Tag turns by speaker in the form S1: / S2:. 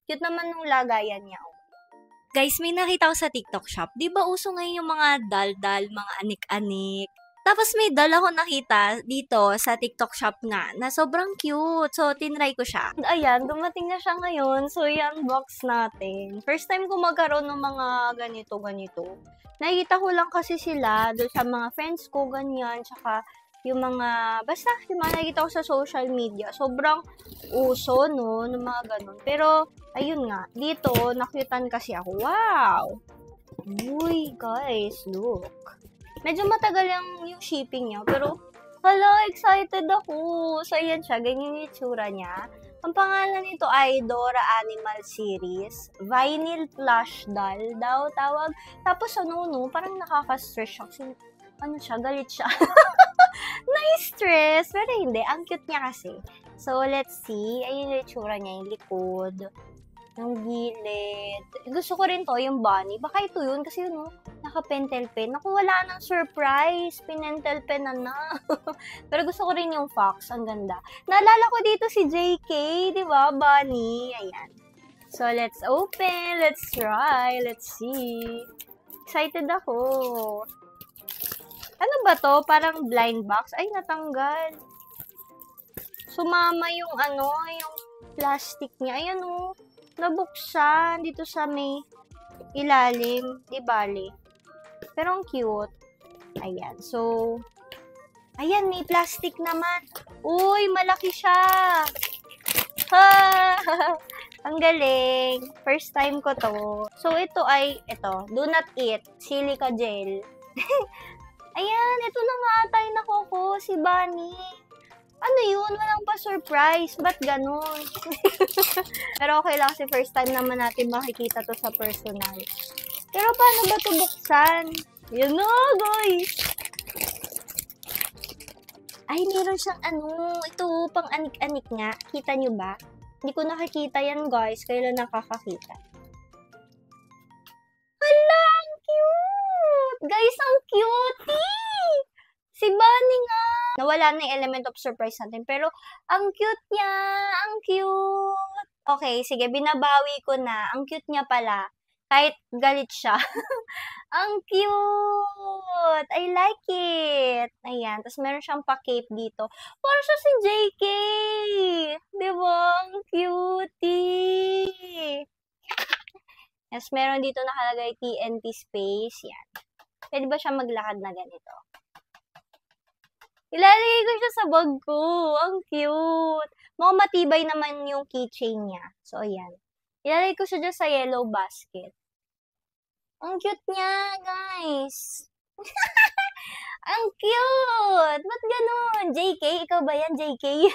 S1: Cute naman nung lagayan niya.
S2: Guys, may nakita ko sa TikTok shop. Di ba uso ngayon yung mga dal-dal, mga anik-anik? Tapos may doll ako nakita dito sa TikTok shop nga na sobrang cute. So, tinry ko siya.
S1: Ayan, dumating na siya ngayon. So, i-unbox natin. First time ko magkaroon ng mga ganito-ganito. Nakikita ko lang kasi sila doon sa mga friends ko, ganyan. Tsaka, yung mga, basta, yung mga nakikita ko sa social media. Sobrang uso, no, ng mga ganun. Pero, ayun nga, dito, nakyutan kasi ako. Wow! Uy, guys, look. Medyo matagal yung shipping niya, pero hala, excited ako. So, ayan siya. Ganyan yung itsura niya. Ang pangalan nito ay Dora Animal Series. Vinyl plush doll daw tawag. Tapos ano, no, parang nakaka-stress siya. Kasi, ano siya, galit siya. Na-stress. Pero hindi, ang cute niya kasi. So, let's see. Ayun yung itsura niya, yung likod. Yung gilid. Gusto ko rin to, yung bunny. Baka ito yun, kasi yun, naka-pentel pen. Naku, wala nang surprise. Pinentel pen na. Pero gusto ko rin yung fox. Ang ganda. Naalala ko dito si JK, di ba? Bunny. Ayan. So, let's open. Let's try. Let's see. Excited ako. Ano ba to? Parang blind box. Ay, natanggal. Sumama yung yung plastic niya. Ayan, nabuksan dito sa may ilalim, di bali. Pero ang cute. Ayan. So, ayan, may plastic naman. Uy, malaki siya. Ha! Ang galing. First time ko to. So, ito, do not eat. Silica gel. Ayan, ito na nga tayo nakuko, si Bunny. Ano yun? Walang pa-surprise. Ba't ganun? Pero okay lang kasi first time naman natin makikita to sa personal. Pero paano ba ito buksan? Yun na, guys! Ay, meron siyang ito, pang anik-anik nga. Kita nyo ba? Hindi ko nakikita yan, guys. Kailan nakakakita? Hala, ang cute! Guys, ang cutie! Si Bunny nga! Nawala na yung element of surprise natin. Pero, ang cute niya! Ang cute! Okay, sige, binabawi ko na. Ang cute niya pala. Kahit galit siya. Ang cute! I like it! Ayan. Tapos, meron siyang pa-cape dito. Para siya si JK! Diba? Ang cutie! Tapos, meron dito nakalagay TNT space. Yan. Pwede ba siya maglakad na ganito? Ilalagay ko siya sa bag ko. Ang cute. Mukhang matibay naman yung keychain niya. So, ayan. Ilalagay ko siya dyan sa yellow basket. Ang cute niya, guys. Ang cute! Ba't ganun? JK? Ikaw ba yan, JK?